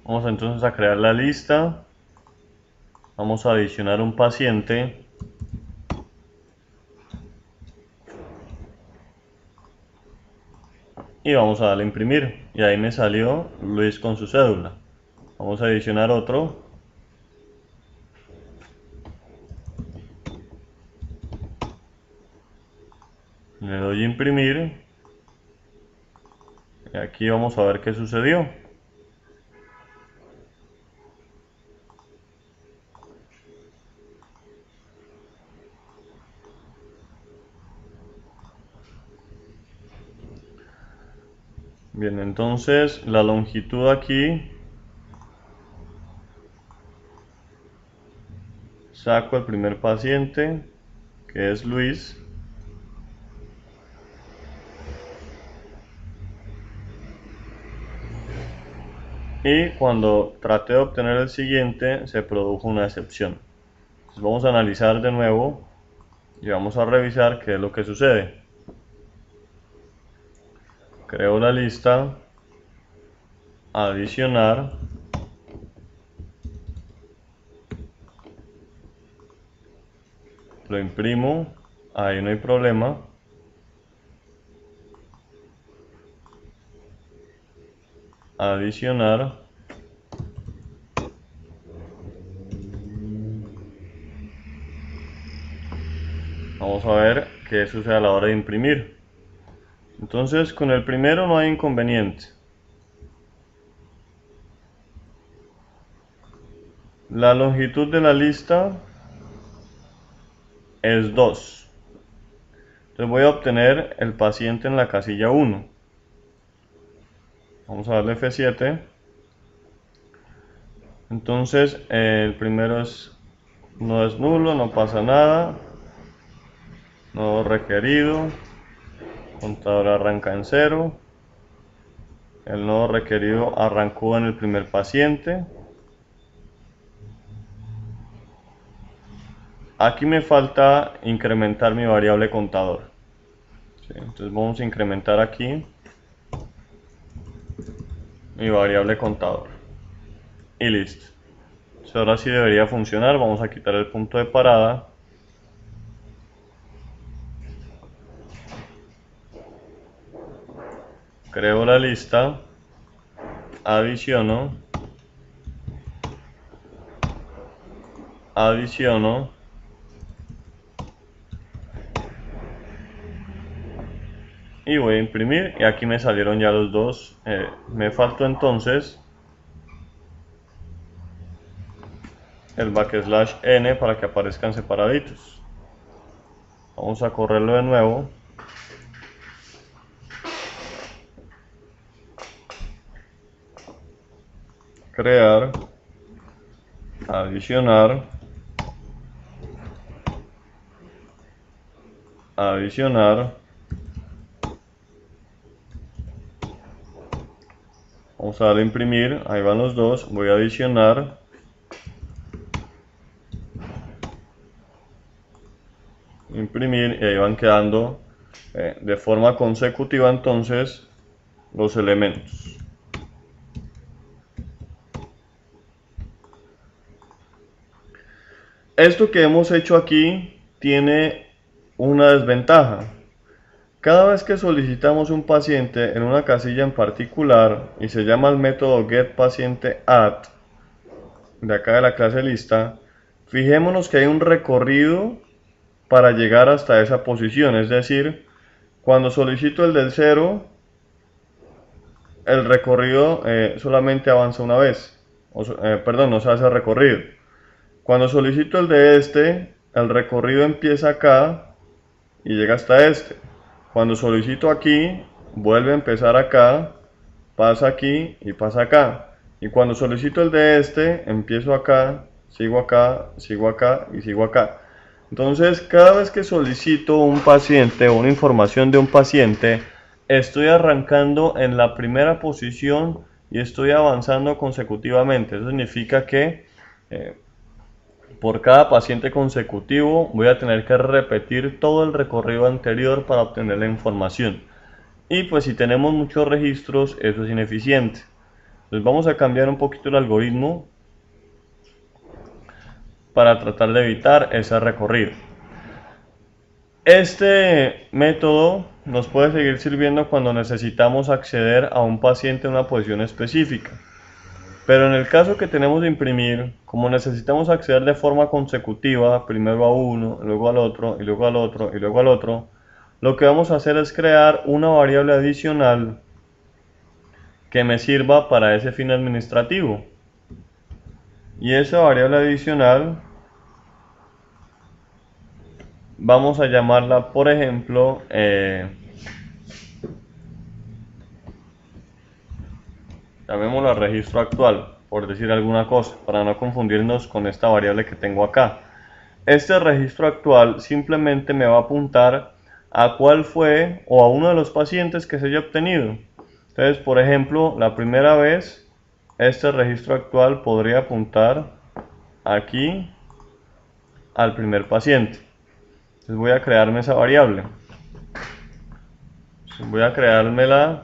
Vamos entonces a crear la lista. Vamos a adicionar un paciente. Y vamos a darle a imprimir. Y ahí me salió Luis con su cédula. Vamos a adicionar otro. Le doy a imprimir. Y aquí vamos a ver qué sucedió. Bien, entonces la longitud aquí, saco el primer paciente, que es Luis. Y cuando traté de obtener el siguiente, se produjo una excepción. Entonces vamos a analizar de nuevo y vamos a revisar qué es lo que sucede. Creo la lista, adicionar, lo imprimo, ahí no hay problema. Adicionar. Vamos a ver qué sucede a la hora de imprimir. Entonces con el primero no hay inconveniente. La longitud de la lista es 2. Entonces voy a obtener el paciente en la casilla 1. Vamos a darle F7. Entonces el primero no es nulo, no pasa nada. No requerido. Contador arranca en 0. El nodo requerido arrancó en el primer paciente. Aquí me falta incrementar mi variable contador. ¿Sí? Entonces vamos a incrementar aquí mi variable contador. Y listo. Entonces ahora sí debería funcionar. Vamos a quitar el punto de parada. Creo la lista. Adiciono. Adiciono. Y voy a imprimir. Y aquí me salieron ya los dos. Me faltó entonces el \n para que aparezcan separaditos. Vamos a correrlo de nuevo. Crear. Adicionar. Adicionar. Vamos a darle a imprimir, ahí van los dos, voy a adicionar. Imprimir y ahí van quedando de forma consecutiva entonces los elementos. Esto que hemos hecho aquí tiene una desventaja. Cada vez que solicitamos un paciente en una casilla en particular y se llama el método getPacienteAdd de acá de la clase lista, fijémonos que hay un recorrido para llegar hasta esa posición, es decir, cuando solicito el del 0, el recorrido solamente avanza una vez, perdón, no se hace recorrido. Cuando solicito el de este, el recorrido empieza acá y llega hasta este. Cuando solicito aquí, vuelve a empezar acá, pasa aquí y pasa acá. Y cuando solicito el de este, empiezo acá, sigo acá, sigo acá y sigo acá. Entonces, cada vez que solicito un paciente o una información de un paciente, estoy arrancando en la primera posición y estoy avanzando consecutivamente. Eso significa que por cada paciente consecutivo voy a tener que repetir todo el recorrido anterior para obtener la información. Y pues si tenemos muchos registros, eso es ineficiente. Entonces vamos a cambiar un poquito el algoritmo para tratar de evitar ese recorrido. Este método nos puede seguir sirviendo cuando necesitamos acceder a un paciente en una posición específica. Pero en el caso que tenemos de imprimir, como necesitamos acceder de forma consecutiva, primero a uno, luego al otro, y luego al otro, y luego al otro, lo que vamos a hacer es crear una variable adicional que me sirva para ese fin administrativo. Y esa variable adicional vamos a llamarla, por ejemplo, llamémosla registro actual, por decir alguna cosa, para no confundirnos con esta variable que tengo acá. Este registro actual simplemente me va a apuntar a cuál fue o a uno de los pacientes que se haya obtenido. Entonces, por ejemplo, la primera vez, este registro actual podría apuntar aquí al primer paciente. Entonces voy a crearme esa variable. Voy a creármela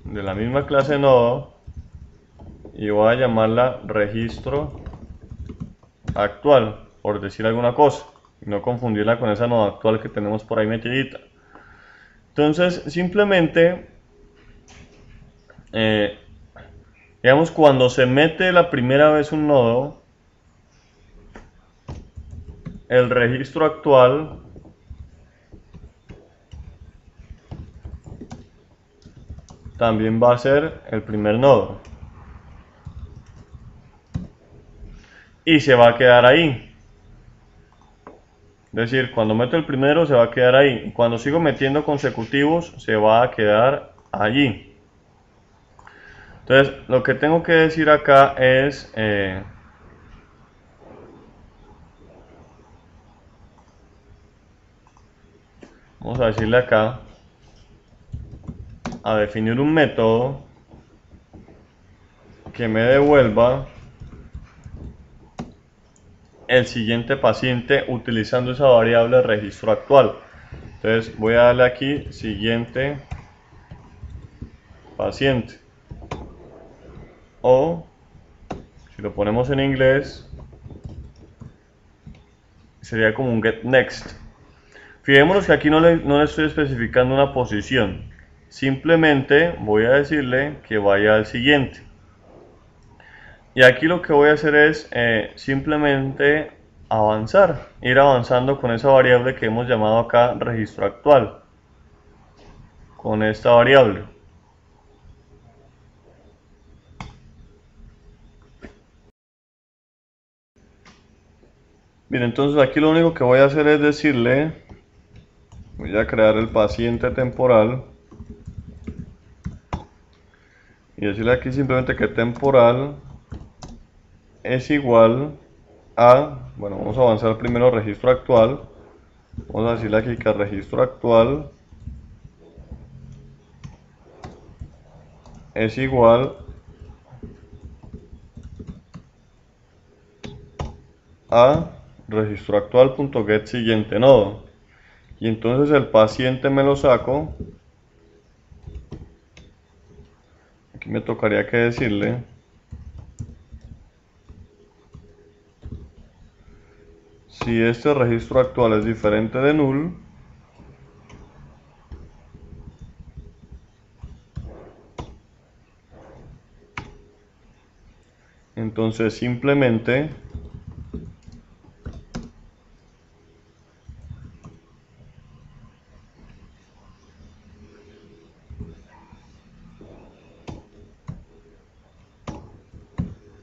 de la misma clase nodo y voy a llamarla registro actual, por decir alguna cosa, y no confundirla con esa nodo actual que tenemos por ahí metidita. Entonces, simplemente, digamos, cuando se mete la primera vez un nodo, el registro actual también va a ser el primer nodo. Y se va a quedar ahí. Es decir, cuando meto el primero se va a quedar ahí. Y cuando sigo metiendo consecutivos se va a quedar allí. Entonces, lo que tengo que decir acá es... vamos a decirle acá, a definir un método que me devuelva el siguiente paciente utilizando esa variable registro actual. Entonces voy a darle aquí siguiente paciente, o si lo ponemos en inglés sería como un get next. Fijémonos que aquí no le estoy especificando una posición, simplemente voy a decirle que vaya al siguiente. Y aquí lo que voy a hacer es simplemente avanzar, ir avanzando con esa variable que hemos llamado acá registro actual, con esta variable. Bien, entonces aquí lo único que voy a hacer es decirle, voy a crear el paciente temporal y decirle aquí simplemente que temporal es igual a, bueno, vamos a avanzar primero registro actual, vamos a decirle aquí que el registro actual es igual a registro actual.get siguiente nodo, y entonces el paciente me lo saco. Aquí me tocaría que decirle si este registro actual es diferente de null, entonces simplemente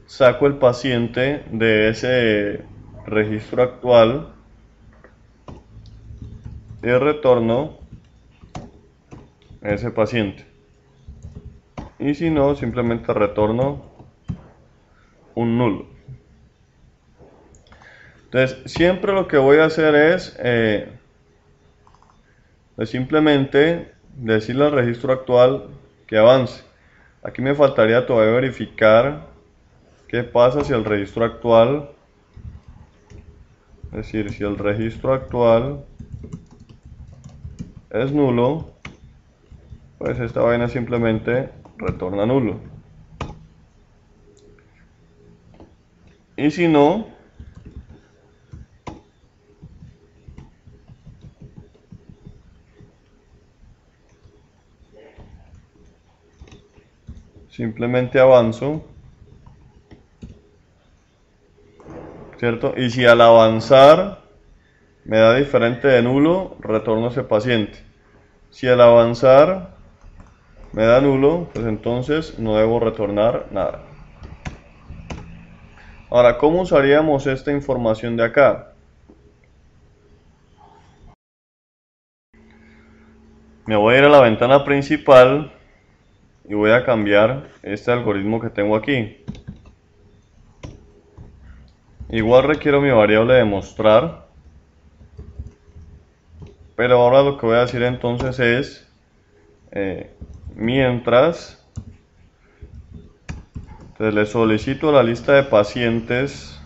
saco el paciente de ese registro actual y retorno a ese paciente. Y si no, simplemente retorno un nulo. Entonces, siempre lo que voy a hacer es simplemente decirle al registro actual que avance. Aquí me faltaría todavía verificar qué pasa si el registro actual, es decir, si el registro actual es nulo, pues esta vaina simplemente retorna nulo. Y si no, simplemente avanzo, ¿cierto? Y si al avanzar me da diferente de nulo, retorno ese paciente. Si al avanzar me da nulo, pues entonces no debo retornar nada. Ahora, ¿cómo usaríamos esta información de acá? Me voy a ir a la ventana principal y voy a cambiar este algoritmo que tengo aquí. Igual requiero mi variable de mostrar, pero ahora lo que voy a decir entonces es mientras, entonces le solicito la lista de pacientes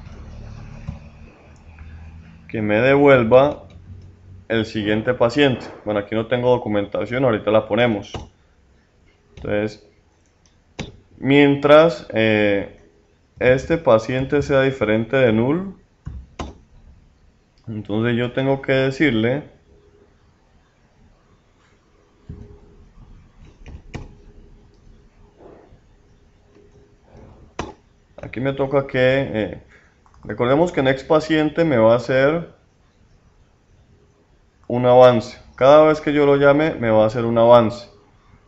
que me devuelva el siguiente paciente. Bueno, aquí no tengo documentación, ahorita la ponemos. Entonces, mientras este paciente sea diferente de null, entonces yo tengo que decirle aquí me toca que recordemos que next paciente me va a hacer un avance. Cada vez que yo lo llame me va a hacer un avance.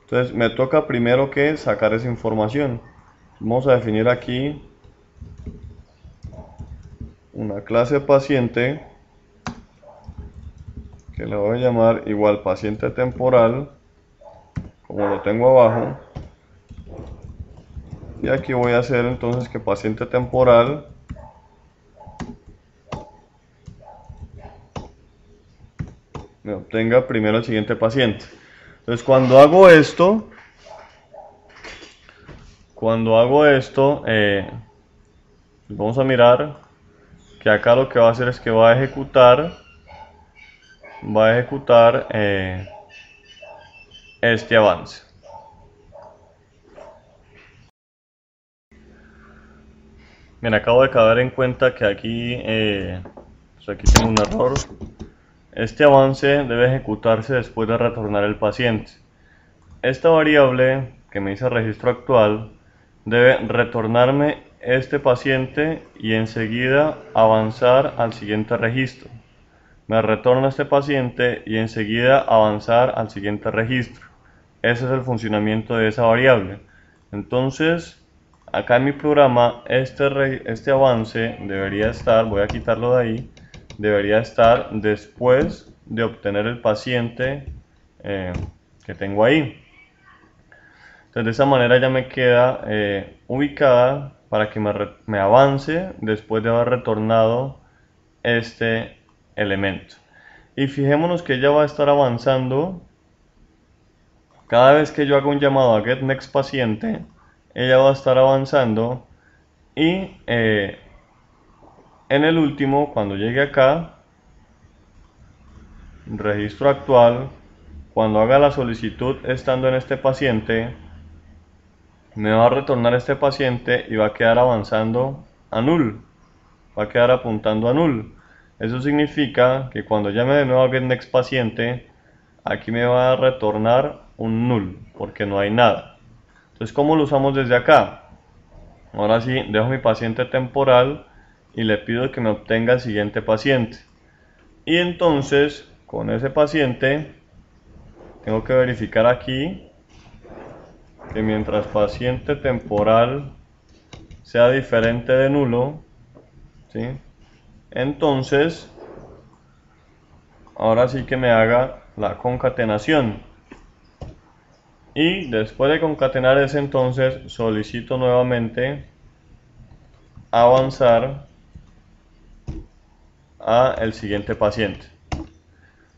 Entonces me toca primero que sacar esa información. Vamos a definir aquí una clase paciente que la voy a llamar igual paciente temporal, como lo tengo abajo. Y aquí voy a hacer entonces que paciente temporal me obtenga primero el siguiente paciente. Entonces cuando hago esto, vamos a mirar que acá lo que va a hacer es que va a ejecutar este avance. Bien, acabo de caer en cuenta que aquí tengo un error. Este avance debe ejecutarse después de retornar el paciente. Esta variable que me dice registro actual debe retornarme este paciente y enseguida avanzar al siguiente registro. Me retorna este paciente y enseguida avanzar al siguiente registro. Ese es el funcionamiento de esa variable. Entonces, acá en mi programa, este avance debería estar, voy a quitarlo de ahí, debería estar después de obtener el paciente que tengo ahí. Entonces de esa manera ya me queda ubicada para que me avance después de haber retornado este elemento. Y fijémonos que ella va a estar avanzando cada vez que yo haga un llamado a getNextPaciente, ella va a estar avanzando y en el último, cuando llegue acá, registro actual, cuando haga la solicitud estando en este paciente, me va a retornar este paciente y va a quedar avanzando a null, va a quedar apuntando a null. Eso significa que cuando llame de nuevo a getNextPaciente, aquí me va a retornar un null, porque no hay nada. Entonces, ¿cómo lo usamos desde acá? Ahora sí, dejo mi paciente temporal y le pido que me obtenga el siguiente paciente. Y entonces, con ese paciente, tengo que verificar aquí que mientras paciente temporal sea diferente de nulo, ¿sí? Entonces, ahora sí que me haga la concatenación. Y después de concatenar ese, entonces solicito nuevamente avanzar a el siguiente paciente.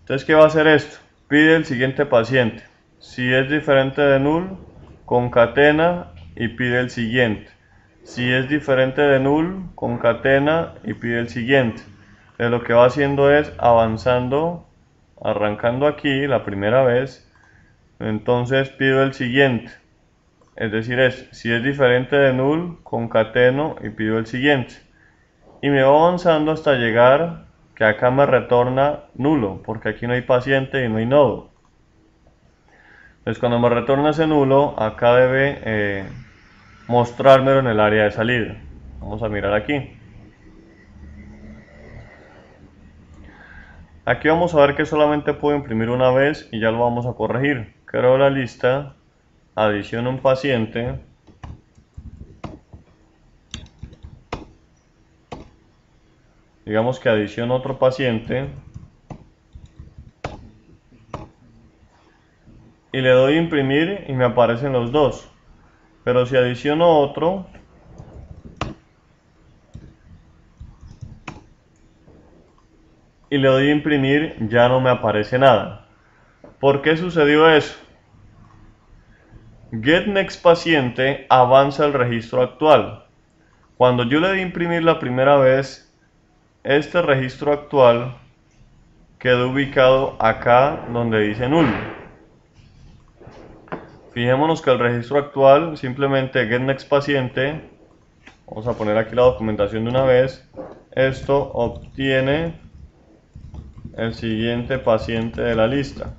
Entonces, ¿qué va a hacer esto? Pide el siguiente paciente. Si es diferente de null, concatena y pide el siguiente. Si es diferente de null, concatena y pide el siguiente. Entonces, lo que va haciendo es avanzando, arrancando aquí la primera vez, entonces pido el siguiente. Es decir, si es diferente de null, concateno y pido el siguiente. Y me voy avanzando hasta llegar que acá me retorna nulo, porque aquí no hay paciente y no hay nodo. Entonces cuando me retorna ese nulo, acá debe mostrármelo en el área de salida. Vamos a mirar aquí. Aquí vamos a ver que solamente puedo imprimir una vez y ya lo vamos a corregir. Creo la lista, adiciono un paciente, digamos que adiciono otro paciente y le doy imprimir y me aparecen los dos. Pero si adiciono otro y le doy imprimir, ya no me aparece nada. ¿Por qué sucedió eso? GetNextPaciente avanza el registro actual. Cuando yo le doy imprimir la primera vez, este registro actual quedó ubicado acá donde dice null. Fijémonos que el registro actual simplemente getNextPaciente, vamos a poner aquí la documentación de una vez, esto obtiene el siguiente paciente de la lista.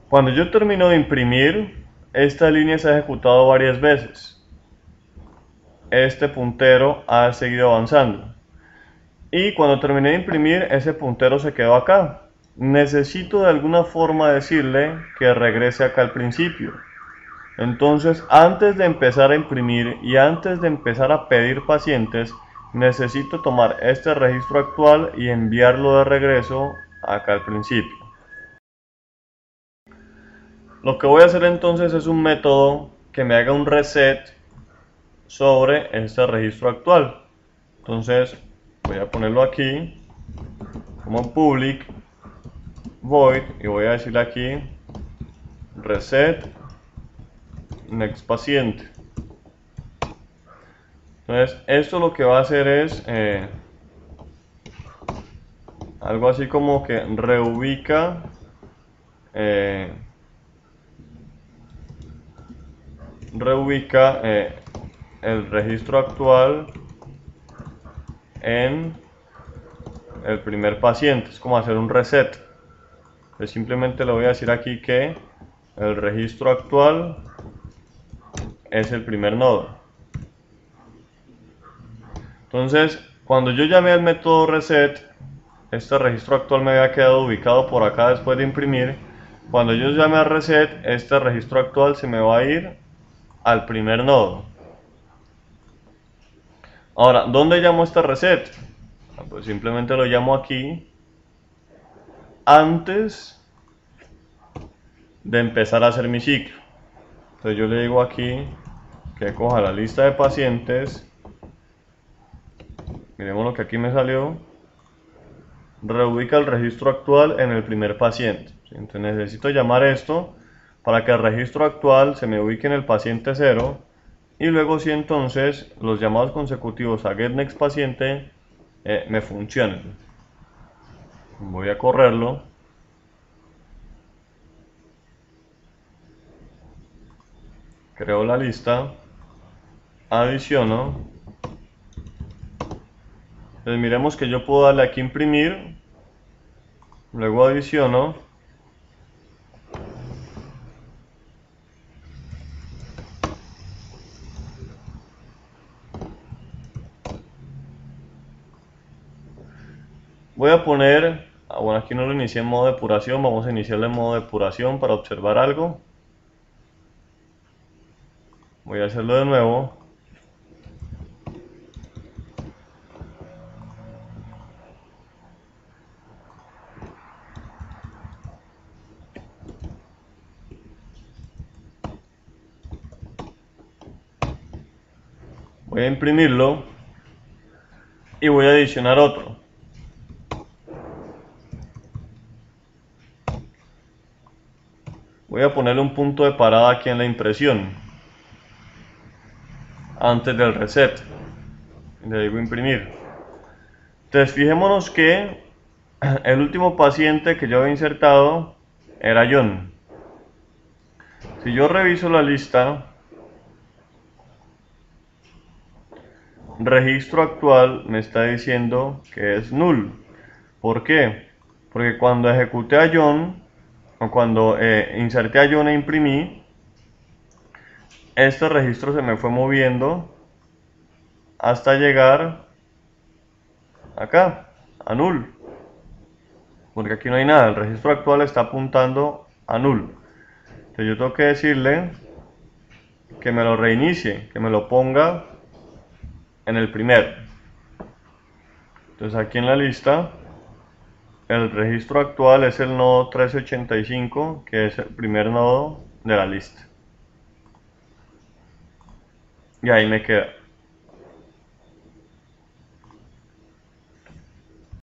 Cuando yo termino de imprimir, esta línea se ha ejecutado varias veces. Este puntero ha seguido avanzando. Y cuando terminé de imprimir, ese puntero se quedó acá. Necesito de alguna forma decirle que regrese acá al principio. Entonces, antes de empezar a imprimir y antes de empezar a pedir pacientes, necesito tomar este registro actual y enviarlo de regreso acá al principio. Lo que voy a hacer entonces es un método que me haga un reset sobre este registro actual. Entonces voy a ponerlo aquí como public void y voy a decirle aquí reset next paciente. Entonces esto lo que va a hacer es algo así como que reubica el registro actual en el primer paciente. Es como hacer un reset. Entonces simplemente le voy a decir aquí que el registro actual es el primer nodo. Entonces cuando yo llamé al método reset, este registro actual me había quedado ubicado por acá después de imprimir. Cuando yo llame a reset, este registro actual se me va a ir al primer nodo. Ahora, ¿dónde llamo este reset? Pues simplemente lo llamo aquí antes de empezar a hacer mi ciclo. Entonces yo le digo aquí que coja la lista de pacientes, miremos lo que aquí me salió, reubica el registro actual en el primer paciente. Entonces necesito llamar esto para que el registro actual se me ubique en el paciente 0 y luego si entonces los llamados consecutivos a getNextPaciente me funcionen. Voy a correrlo. Creo la lista, adiciono. Entonces miremos que yo puedo darle aquí imprimir, luego adiciono. Voy a poner, bueno, aquí no lo inicié en modo depuración, vamos a iniciarlo en modo depuración para observar algo. Voy a hacerlo de nuevo. Voy a imprimirlo y voy a adicionar otro. Voy a ponerle un punto de parada aquí en la impresión antes del reset. Le digo imprimir. Entonces fijémonos que el último paciente que yo había insertado era John. Si yo reviso la lista, registro actual me está diciendo que es null. ¿Por qué? Porque cuando ejecuté a John, o cuando inserté a John e imprimí, este registro se me fue moviendo hasta llegar acá, a null. Porque aquí no hay nada, el registro actual está apuntando a null. Entonces yo tengo que decirle que me lo reinicie, que me lo ponga en el primero. Entonces aquí en la lista, el registro actual es el nodo 1385, que es el primer nodo de la lista. Y ahí me queda.